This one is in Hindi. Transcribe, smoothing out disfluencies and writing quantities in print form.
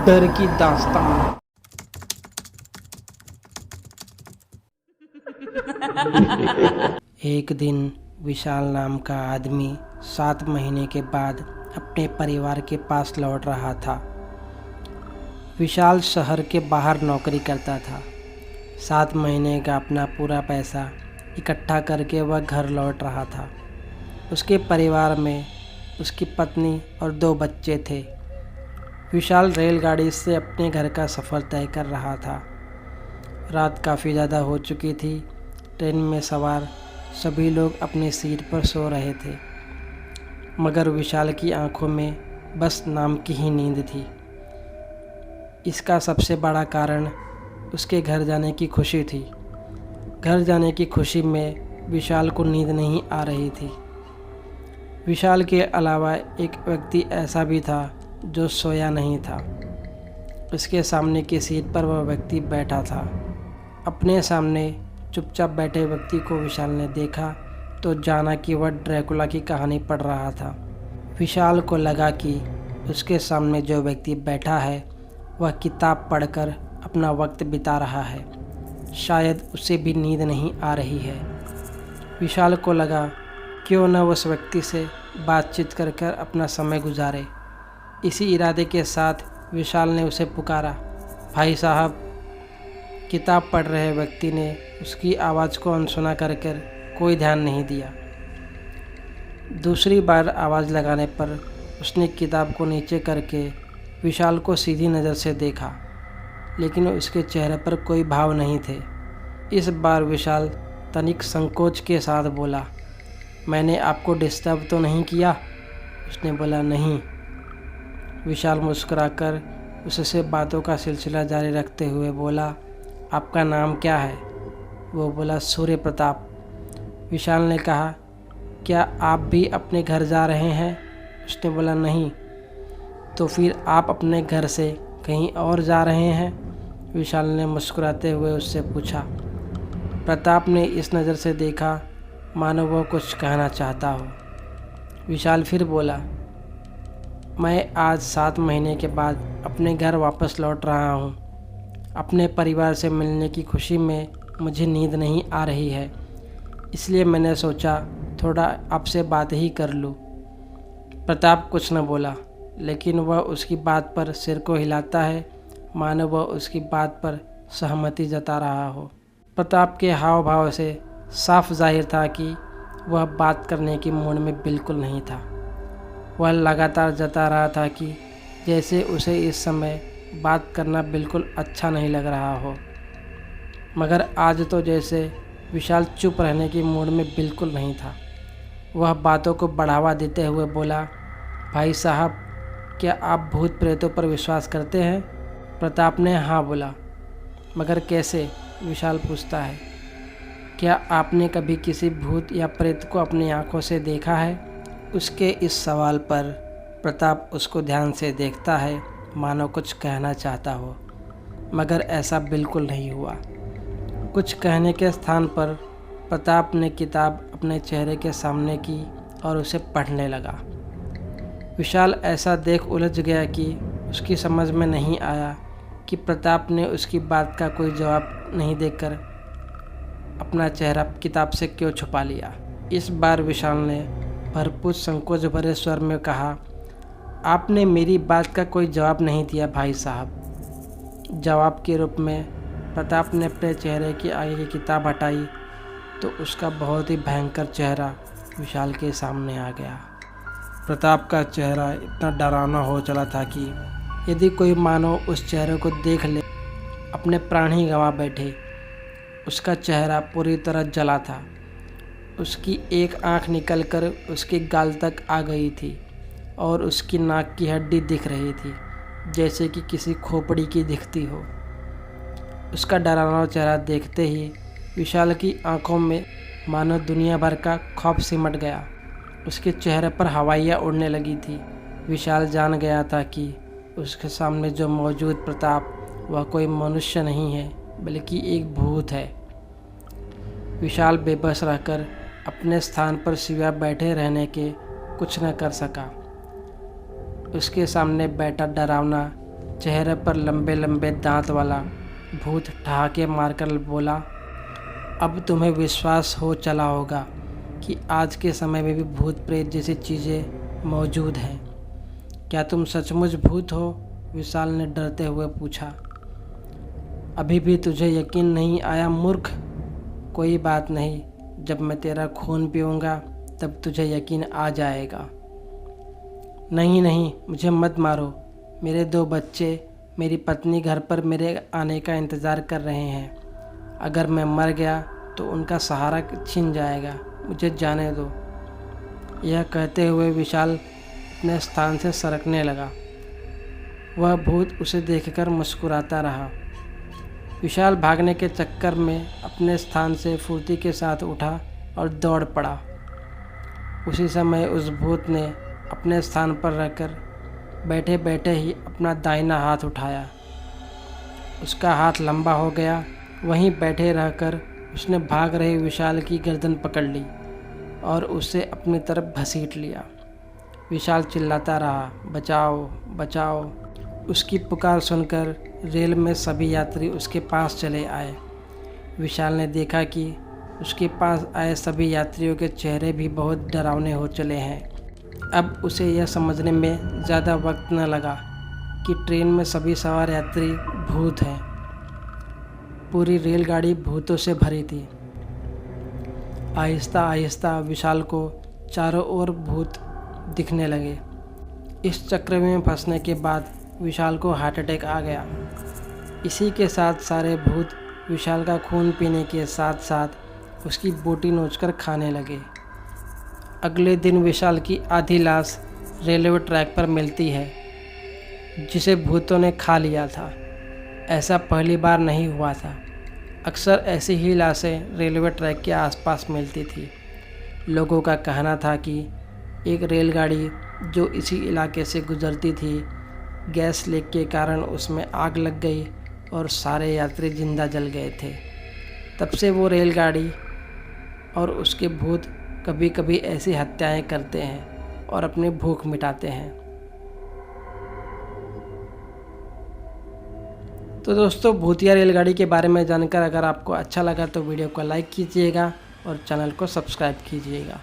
डर की दास्तान। एक दिन विशाल नाम का आदमी 7 महीने के बाद अपने परिवार के पास लौट रहा था। विशाल शहर के बाहर नौकरी करता था। 7 महीने का अपना पूरा पैसा इकट्ठा करके वह घर लौट रहा था। उसके परिवार में उसकी पत्नी और 2 बच्चे थे। विशाल रेलगाड़ी से अपने घर का सफ़र तय कर रहा था। रात काफ़ी ज़्यादा हो चुकी थी। ट्रेन में सवार सभी लोग अपनी सीट पर सो रहे थे, मगर विशाल की आंखों में बस नाम की ही नींद थी। इसका सबसे बड़ा कारण उसके घर जाने की खुशी थी। घर जाने की खुशी में विशाल को नींद नहीं आ रही थी। विशाल के अलावा एक व्यक्ति ऐसा भी था जो सोया नहीं था। उसके सामने की सीट पर वह व्यक्ति बैठा था। अपने सामने चुपचाप बैठे व्यक्ति को विशाल ने देखा तो जाना कि वह ड्रैकुला की कहानी पढ़ रहा था। विशाल को लगा कि उसके सामने जो व्यक्ति बैठा है वह किताब पढ़कर अपना वक्त बिता रहा है। शायद उसे भी नींद नहीं आ रही है। विशाल को लगा क्यों न उस व्यक्ति से बातचीत कर कर अपना समय गुजारे। इसी इरादे के साथ विशाल ने उसे पुकारा, भाई साहब। किताब पढ़ रहे व्यक्ति ने उसकी आवाज़ को अनसुना कर कर कोई ध्यान नहीं दिया। दूसरी बार आवाज़ लगाने पर उसने किताब को नीचे करके विशाल को सीधी नज़र से देखा, लेकिन उसके चेहरे पर कोई भाव नहीं थे। इस बार विशाल तनिक संकोच के साथ बोला, मैंने आपको डिस्टर्ब तो नहीं किया? उसने बोला, नहीं। विशाल मुस्कुराकर उससे बातों का सिलसिला जारी रखते हुए बोला, आपका नाम क्या है? वो बोला, सूर्य प्रताप। विशाल ने कहा, क्या आप भी अपने घर जा रहे हैं? उसने बोला, नहीं। तो फिर आप अपने घर से कहीं और जा रहे हैं? विशाल ने मुस्कुराते हुए उससे पूछा। प्रताप ने इस नज़र से देखा मानो वो कुछ कहना चाहता हो। विशाल फिर बोला, मैं आज 7 महीने के बाद अपने घर वापस लौट रहा हूँ। अपने परिवार से मिलने की खुशी में मुझे नींद नहीं आ रही है, इसलिए मैंने सोचा थोड़ा आपसे बात ही कर लूँ। प्रताप कुछ न बोला, लेकिन वह उसकी बात पर सिर को हिलाता है मानो वह उसकी बात पर सहमति जता रहा हो। प्रताप के हाव भाव से साफ जाहिर था कि वह बात करने की मूड में बिल्कुल नहीं था। वह लगातार जता रहा था कि जैसे उसे इस समय बात करना बिल्कुल अच्छा नहीं लग रहा हो। मगर आज तो जैसे विशाल चुप रहने की मूड में बिल्कुल नहीं था। वह बातों को बढ़ावा देते हुए बोला, भाई साहब, क्या आप भूत प्रेतों पर विश्वास करते हैं? प्रताप ने हाँ बोला। मगर कैसे? विशाल पूछता है। क्या आपने कभी किसी भूत या प्रेत को अपनी आंखों से देखा है? उसके इस सवाल पर प्रताप उसको ध्यान से देखता है मानो कुछ कहना चाहता हो, मगर ऐसा बिल्कुल नहीं हुआ। कुछ कहने के स्थान पर प्रताप ने किताब अपने चेहरे के सामने की और उसे पढ़ने लगा। विशाल ऐसा देख उलझ गया कि उसकी समझ में नहीं आया कि प्रताप ने उसकी बात का कोई जवाब नहीं देकर अपना चेहरा किताब से क्यों छुपा लिया। इस बार विशाल ने भरपूर संकोच भरे स्वर में कहा, आपने मेरी बात का कोई जवाब नहीं दिया भाई साहब। जवाब के रूप में प्रताप ने अपने चेहरे के आगे की किताब हटाई तो उसका बहुत ही भयंकर चेहरा विशाल के सामने आ गया। प्रताप का चेहरा इतना डरावना हो चला था कि यदि कोई मानो उस चेहरे को देख ले अपने प्राण ही गंवा बैठे। उसका चेहरा पूरी तरह जला था। उसकी एक आंख निकलकर उसके गाल तक आ गई थी और उसकी नाक की हड्डी दिख रही थी जैसे कि किसी खोपड़ी की दिखती हो। उसका डरावना चेहरा देखते ही विशाल की आंखों में मानो दुनिया भर का खौफ सिमट गया। उसके चेहरे पर हवाइयाँ उड़ने लगी थी। विशाल जान गया था कि उसके सामने जो मौजूद प्रताप वह कोई मनुष्य नहीं है बल्कि एक भूत है। विशाल बेबस रहकर अपने स्थान पर सिवाय बैठे रहने के कुछ न कर सका। उसके सामने बैठा डरावना चेहरे पर लंबे लंबे दांत वाला भूत ठहाके मारकर बोला, अब तुम्हें विश्वास हो चला होगा कि आज के समय में भी भूत प्रेत जैसी चीज़ें मौजूद हैं। क्या तुम सचमुच भूत हो? विशाल ने डरते हुए पूछा। अभी भी तुझे यकीन नहीं आया मूर्ख? कोई बात नहीं, जब मैं तेरा खून पीऊँगा तब तुझे यकीन आ जाएगा। नहीं नहीं, मुझे मत मारो। मेरे 2 बच्चे, मेरी पत्नी घर पर मेरे आने का इंतज़ार कर रहे हैं। अगर मैं मर गया तो उनका सहारा छिन जाएगा। मुझे जाने दो। यह कहते हुए विशाल अपने स्थान से सरकने लगा। वह भूत उसे देखकर मुस्कुराता रहा। विशाल भागने के चक्कर में अपने स्थान से फुर्ती के साथ उठा और दौड़ पड़ा। उसी समय उस भूत ने अपने स्थान पर रहकर बैठे बैठे ही अपना दाहिना हाथ उठाया। उसका हाथ लंबा हो गया। वहीं बैठे रहकर उसने भाग रहे विशाल की गर्दन पकड़ ली और उसे अपनी तरफ घसीट लिया। विशाल चिल्लाता रहा, बचाओ बचाओ। उसकी पुकार सुनकर रेल में सभी यात्री उसके पास चले आए। विशाल ने देखा कि उसके पास आए सभी यात्रियों के चेहरे भी बहुत डरावने हो चले हैं। अब उसे यह समझने में ज़्यादा वक्त न लगा कि ट्रेन में सभी सवार यात्री भूत हैं। पूरी रेलगाड़ी भूतों से भरी थी। आहिस्ता आहिस्ता विशाल को चारों ओर भूत दिखने लगे। इस चक्र में फंसने के बाद विशाल को हार्ट अटैक आ गया। इसी के साथ सारे भूत विशाल का खून पीने के साथ साथ उसकी बोटी नोचकर खाने लगे। अगले दिन विशाल की आधी लाश रेलवे ट्रैक पर मिलती है, जिसे भूतों ने खा लिया था। ऐसा पहली बार नहीं हुआ था। अक्सर ऐसी ही लाशें रेलवे ट्रैक के आसपास मिलती थी। लोगों का कहना था कि एक रेलगाड़ी जो इसी इलाके से गुजरती थी, गैस लीक के कारण उसमें आग लग गई और सारे यात्री जिंदा जल गए थे। तब से वो रेलगाड़ी और उसके भूत कभी कभी ऐसी हत्याएं करते हैं और अपनी भूख मिटाते हैं। तो दोस्तों, भूतिया रेलगाड़ी के बारे में जानकर अगर आपको अच्छा लगा तो वीडियो को लाइक कीजिएगा और चैनल को सब्सक्राइब कीजिएगा।